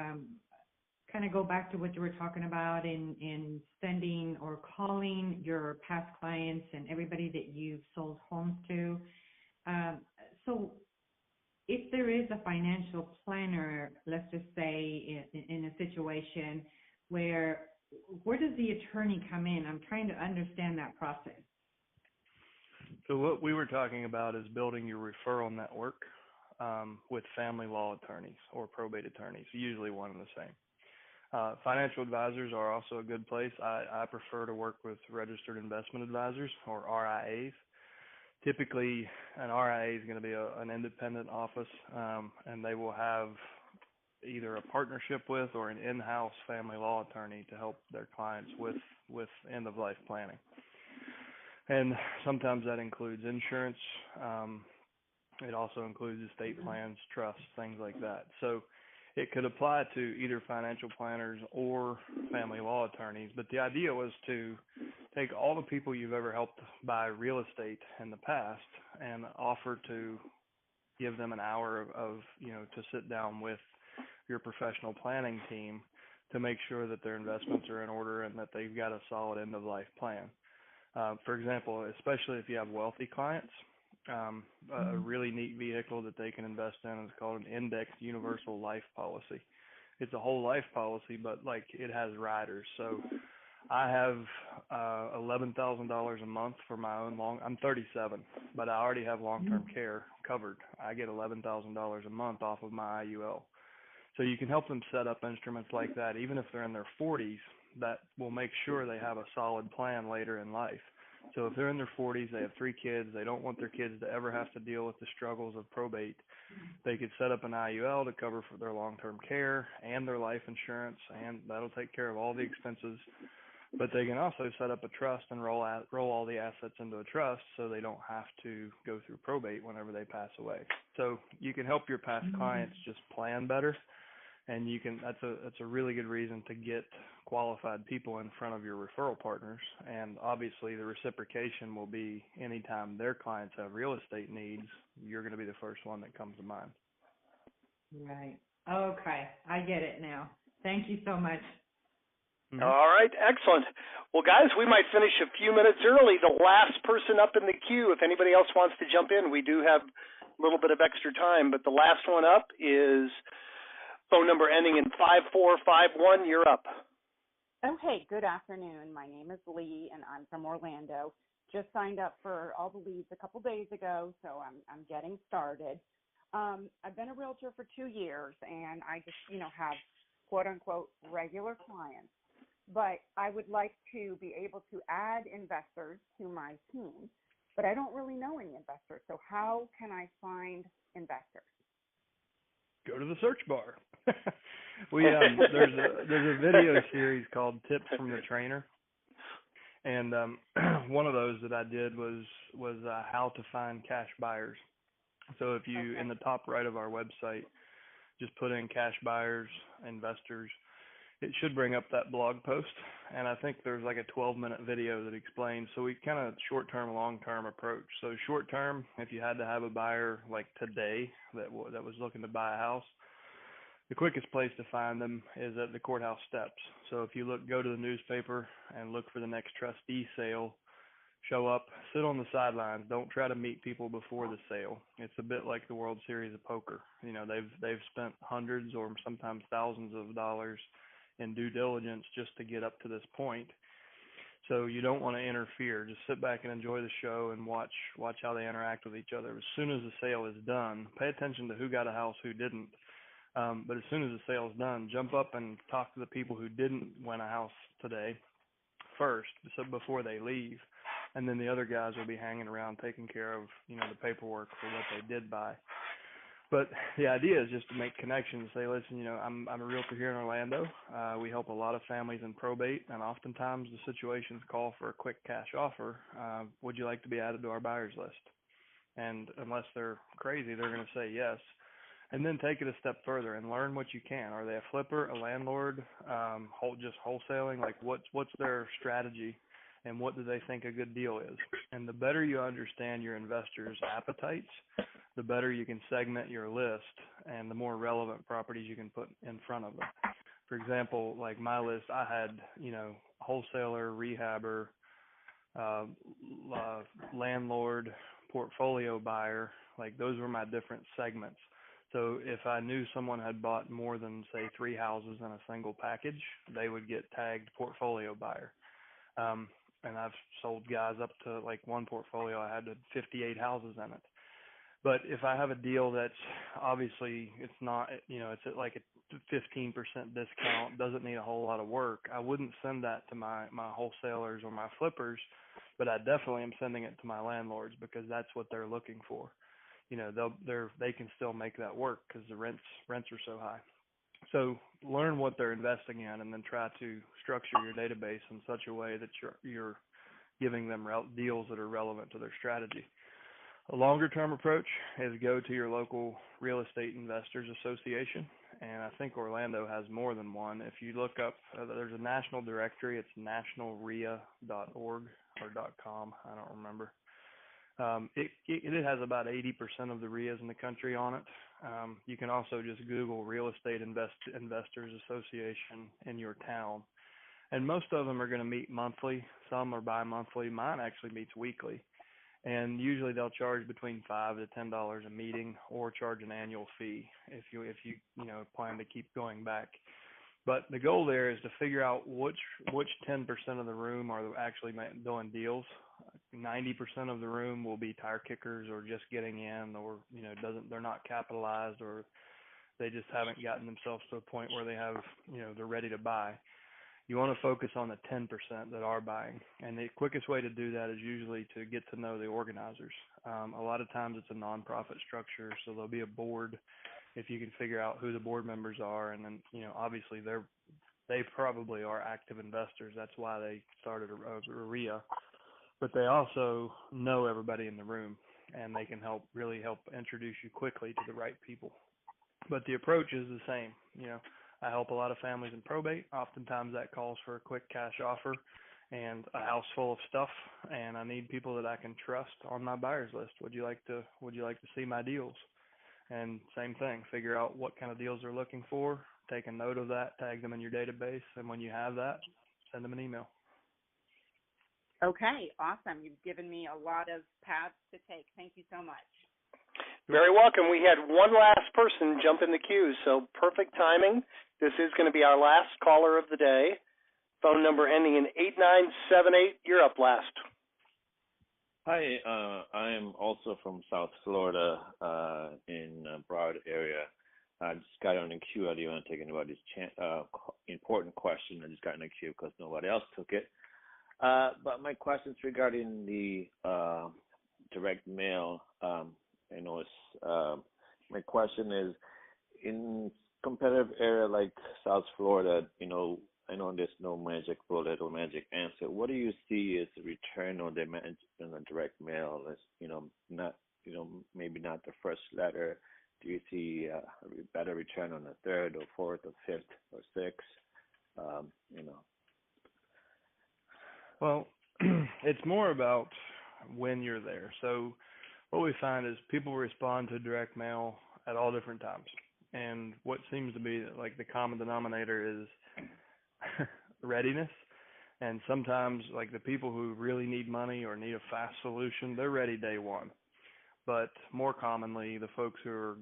kind of go back to what you were talking about in sending or calling your past clients and everybody that you've sold homes to. So if there is a financial planner, let's just say in a situation where does the attorney come in? I'm trying to understand that process. So what we were talking about is building your referral network with family law attorneys or probate attorneys, usually one and the same. Financial advisors are also a good place. I prefer to work with registered investment advisors, or RIAs, typically an RIA is going to be an independent office, and they will have either a partnership with or an in-house family law attorney to help their clients with end-of-life planning. And sometimes that includes insurance. It also includes estate plans, trusts, things like that. So it could apply to either financial planners or family law attorneys. But the idea was to take all the people you've ever helped buy real estate in the past and offer to give them an hour of to sit down with your professional planning team to make sure that their investments are in order and that they've got a solid end-of-life plan. For example, especially if you have wealthy clients, a really neat vehicle that they can invest in is called an indexed universal life policy. It's a whole life policy, but like it has riders. So I have $11,000 a month for my own I'm 37, but I already have long-term care covered. I get $11,000 a month off of my IUL. So you can help them set up instruments like that, even if they're in their 40s, that will make sure they have a solid plan later in life. So if they're in their 40s, they have 3 kids, they don't want their kids to ever have to deal with the struggles of probate, they could set up an IUL to cover for their long-term care and their life insurance, and that'll take care of all the expenses. But they can also set up a trust and roll all the assets into a trust so they don't have to go through probate whenever they pass away. So you can help your past clients just plan better. And that's a really good reason to get qualified people in front of your referral partners. And obviously the reciprocation will be anytime their clients have real estate needs, you're going to be the first one that comes to mind. Right. Okay. I get it now. Thank you so much. Mm-hmm. All right. Excellent. Well, guys, we might finish a few minutes early. The last person up in the queue, if anybody else wants to jump in, we do have a little bit of extra time, but the last one up is phone number ending in 5451. You're up. Okay, good afternoon. My name is Lee, and I'm from Orlando. Just signed up for all the leads a couple days ago, so I'm getting started. I've been a realtor for 2 years, and I just, have quote-unquote regular clients. But I would like to be able to add investors to my team, but I don't really know any investors. So how can I find investors? Go to the search bar. There's a video series called Tips from the Trainer, and one of those that I did was how to find cash buyers. So if you in the top right of our website just put in cash buyers, investors, it should bring up that blog post, and I think there's like a 12-minute video that explains. So we kind of short-term, long-term approach. So short-term, if you had to have a buyer like today that was looking to buy a house, the quickest place to find them is at the courthouse steps. So if you go to the newspaper and look for the next trustee sale, show up, sit on the sidelines. Don't try to meet people before the sale. It's a bit like the World Series of Poker. They've spent hundreds or sometimes thousands of dollars in due diligence just to get up to this point. So you don't want to interfere. Just sit back and enjoy the show and watch how they interact with each other. As soon as the sale is done, pay attention to who got a house, who didn't. But as soon as the sale is done, jump up and talk to the people who didn't win a house today first, so before they leave. And then the other guys will be hanging around taking care of, the paperwork for what they did buy. But the idea is just to make connections. Say, listen, I'm a realtor here in Orlando. We help a lot of families in probate, and oftentimes the situations call for a quick cash offer. Would you like to be added to our buyers list? And unless they're crazy, they're going to say yes. And then take it a step further and learn what you can. Are they a flipper, a landlord, just wholesaling? Like what's their strategy, and what do they think a good deal is? And the better you understand your investors' appetites, the better you can segment your list and the more relevant properties you can put in front of them. For example, like my list, I had, wholesaler, rehabber, landlord, portfolio buyer. Like those were my different segments. So if I knew someone had bought more than, say, 3 houses in a single package, they would get tagged portfolio buyer. And I've sold guys up to like one portfolio, I had 58 houses in it. But if I have a deal that's obviously it's not, it's like 15% discount, doesn't need a whole lot of work, I wouldn't send that to my wholesalers or my flippers, but I definitely am sending it to my landlords because that's what they're looking for. You know, they can still make that work because the rents are so high. So learn what they're investing in, and then try to structure your database in such a way that you're giving them deals that are relevant to their strategy. A longer-term approach is go to your local real estate investors association, and I think Orlando has more than one. If you look up, there's a national directory. It's nationalria.org or .com. I don't remember. It has about 80% of the RIAs in the country on it. You can also just Google Real Estate Investors Association in your town. And most of them are going to meet monthly. Some are bi-monthly. Mine actually meets weekly. And usually they'll charge between $5 to $10 a meeting, or charge an annual fee if you plan to keep going back. But the goal there is to figure out which 10% of the room are actually doing deals. 90% of the room will be tire kickers or just getting in, or they're not capitalized, or they just haven't gotten themselves to a point where they have they're ready to buy. You want to focus on the 10% that are buying, and the quickest way to do that is usually to get to know the organizers. A lot of times it's a nonprofit structure, so there'll be a board. If you can figure out who the board members are, and then obviously they probably are active investors. That's why they started a RIA, but they also know everybody in the room, and they can really help introduce you quickly to the right people. But the approach is the same. I help a lot of families in probate. Oftentimes that calls for a quick cash offer and a house full of stuff, and I need people that I can trust on my buyers list. Would you like to see my deals? And same thing, figure out what kind of deals they're looking for, take a note of that, tag them in your database, and when you have that, send them an email. Okay, awesome. You've given me a lot of paths to take. Thank you so much. Very welcome. We had one last person jump in the queue, so perfect timing. This is going to be our last caller of the day. Phone number ending in 8978. You're up last. Hi, I am also from South Florida, in Broward area. I just got on the queue. I didn't want to take anybody's important question. I just got in the queue because nobody else took it. But my question is regarding the direct mail. My question is, in competitive area like South Florida, I know there's no magic bullet or magic answer. What do you see as the return on the direct mail? Maybe not the first letter. Do you see a better return on the third or fourth or fifth or sixth? Well, it's more about when you're there. So what we find is people respond to direct mail at all different times. And what seems to be like the common denominator is readiness. And sometimes like the people who really need money or need a fast solution, they're ready day one. But more commonly, the folks who are,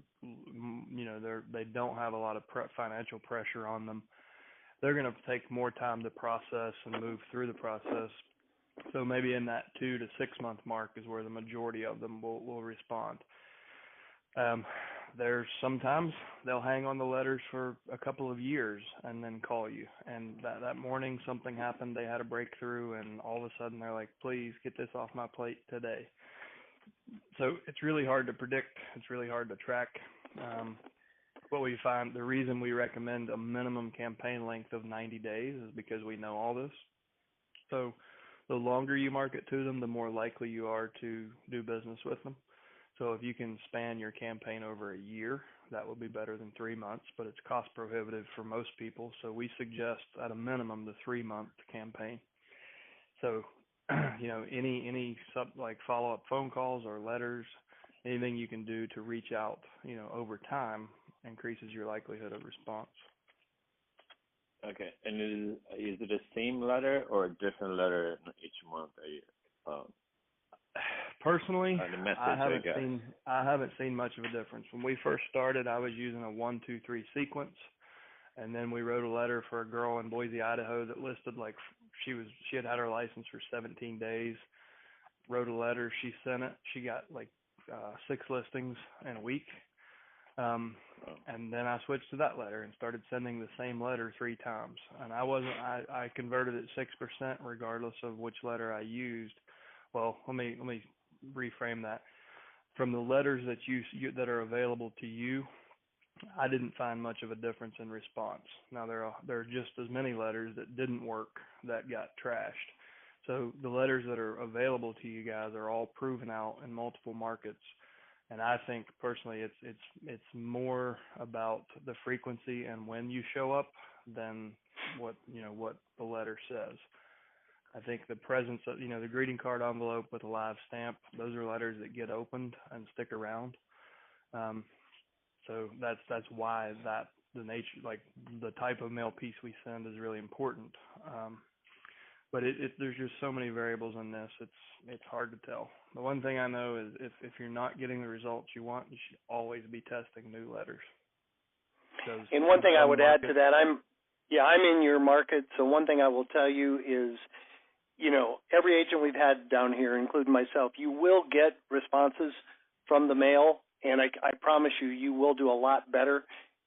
they don't have a lot of financial pressure on them, they're going to take more time to process and move through the process. So maybe in that 2 to 6 month mark is where the majority of them will respond. There's sometimes they'll hang on the letters for a couple of years and then call you. And that morning something happened, they had a breakthrough, and all of a sudden they're like, please get this off my plate today. So it's really hard to predict. It's really hard to track. What we find, the reason we recommend a minimum campaign length of 90 days is because we know all this. So the longer you market to them, the more likely you are to do business with them. So if you can span your campaign over a year, that would be better than 3 months, but it's cost prohibitive for most people. So we suggest at a minimum the 3-month campaign. So, any follow-up phone calls or letters, anything you can do to reach out, over time increases your likelihood of response. Okay. And is it the same letter or a different letter each month? Personally, the message, I haven't seen much of a difference. When we first started, I was using a 1, 2, 3 sequence, and then we wrote a letter for a girl in Boise, Idaho that listed like she had her license for 17 days. Wrote a letter, she sent it. She got like 6 listings in a week. And then I switched to that letter and started sending the same letter 3 times. And I converted it 6% regardless of which letter I used. Well, let me reframe that. From the letters that that are available to you, I didn't find much of a difference in response. Now there are just as many letters that didn't work that got trashed. So the letters that are available to you guys are all proven out in multiple markets. And I think personally it's more about the frequency and when you show up than what the letter says. I think the presence of the greeting card envelope with a live stamp, those are letters that get opened and stick around. So that's why the nature, like the type of mail piece we send is really important. But there's just so many variables in this. It's hard to tell. The one thing I know is if you're not getting the results you want, you should always be testing new letters. And one thing I would add to that, I'm in your market, so one thing I will tell you is, every agent we've had down here, including myself, you will get responses from the mail, and I promise you will do a lot better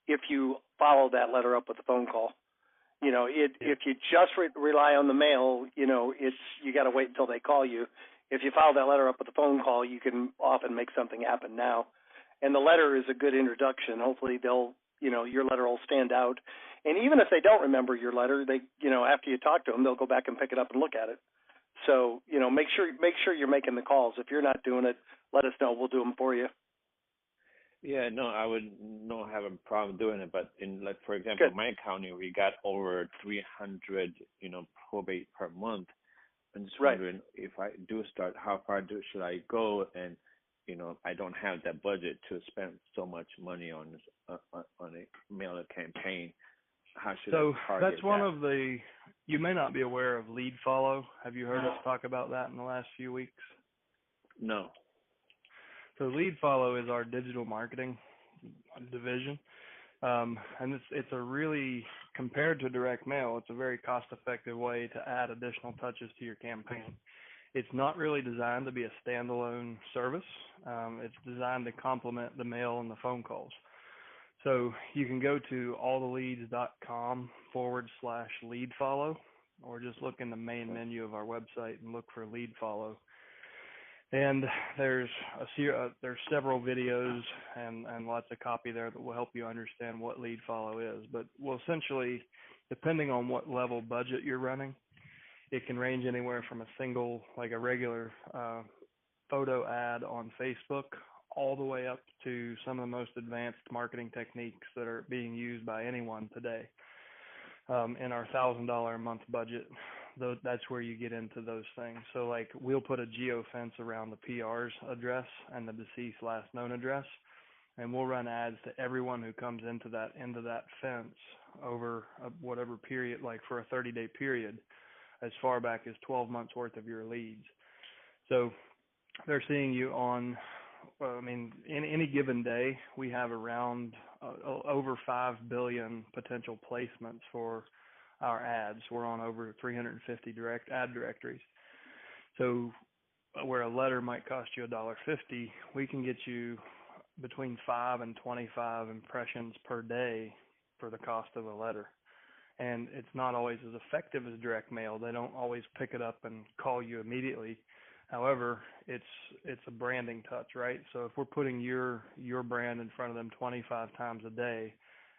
if you follow that letter up with a phone call. If you just rely on the mail, you got to wait until they call you. If you follow that letter up with a phone call, you can often make something happen now. And the letter is a good introduction. Hopefully your letter will stand out. And even if they don't remember your letter, they, after you talk to them, they'll go back and pick it up and look at it. So, make sure you're making the calls. If you're not doing it, let us know. We'll do them for you. Yeah, no, I would not have a problem doing it. But for example, in my county, we got over 300, probate per month. I'm just wondering if I do start, how far should I go? And, I don't have that budget to spend so much money on a mailer campaign. How should I target that? That's one of you may not be aware of lead follow. Have you heard us talk about that in the last few weeks? No. So lead follow is our digital marketing division. And it's a really, compared to direct mail, it's a very cost-effective way to add additional touches to your campaign. It's not really designed to be a standalone service. It's designed to complement the mail and the phone calls. So you can go to alltheleads.com/lead follow, or just look in the main menu of our website and look for lead follow. And there's several videos and lots of copy there that will help you understand what lead follow is. But essentially, depending on what level budget you're running, it can range anywhere from a single, like a regular photo ad on Facebook, all the way up to some of the most advanced marketing techniques that are being used by anyone today. In our $1,000 a month budget, that's where you get into those things. So like we'll put a geofence around the PR's address and the deceased last known address, and we'll run ads to everyone who comes into that fence over whatever period, like for a 30-day period, as far back as 12 months worth of your leads. So they're seeing you on, in any given day, we have around over 5 billion potential placements for our ads. We're on over 350 direct ad directories. So where a letter might cost you $1.50, we can get you between 5 and 25 impressions per day for the cost of a letter. And it's not always as effective as direct mail. They don't always pick it up and call you immediately. However, it's a branding touch, right? So if we're putting your brand in front of them 25 times a day,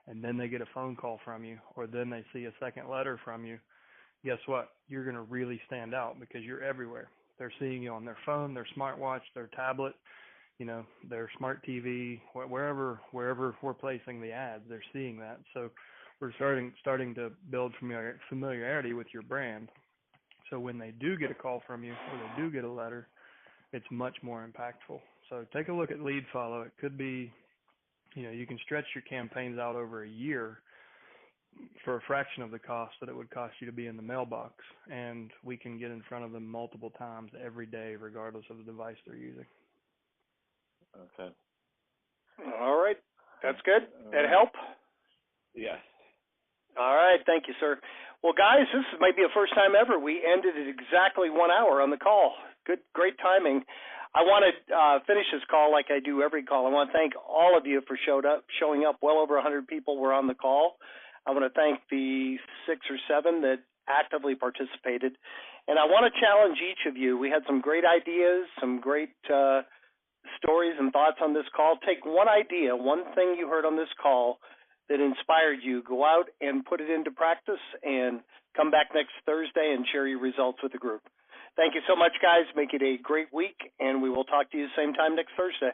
and then they get a phone call from you, or then they see a second letter from you, guess what? You're going to really stand out because you're everywhere. They're seeing you on their phone, their smartwatch, their tablet, their smart TV, wherever we're placing the ads, they're seeing that. So we're starting to build familiarity with your brand. So when they do get a call from you or they do get a letter, it's much more impactful. So take a look at lead follow. It could be, you can stretch your campaigns out over a year for a fraction of the cost that it would cost you to be in the mailbox. And we can get in front of them multiple times every day, regardless of the device they're using. Okay. All right. That's good. That help? Yes. All right. Thank you, sir. Well, guys, this might be the first time ever we ended at exactly 1 hour on the call. Great timing. I want to finish this call like I do every call. I want to thank all of you for showing up. Well over 100 people were on the call. I want to thank the 6 or 7 that actively participated. And I want to challenge each of you. We had some great ideas, some great stories and thoughts on this call. Take one idea, one thing you heard on this call that inspired you. Go out and put it into practice and come back next Thursday and share your results with the group. Thank you so much, guys. Make it a great week, and we will talk to you same time next Thursday.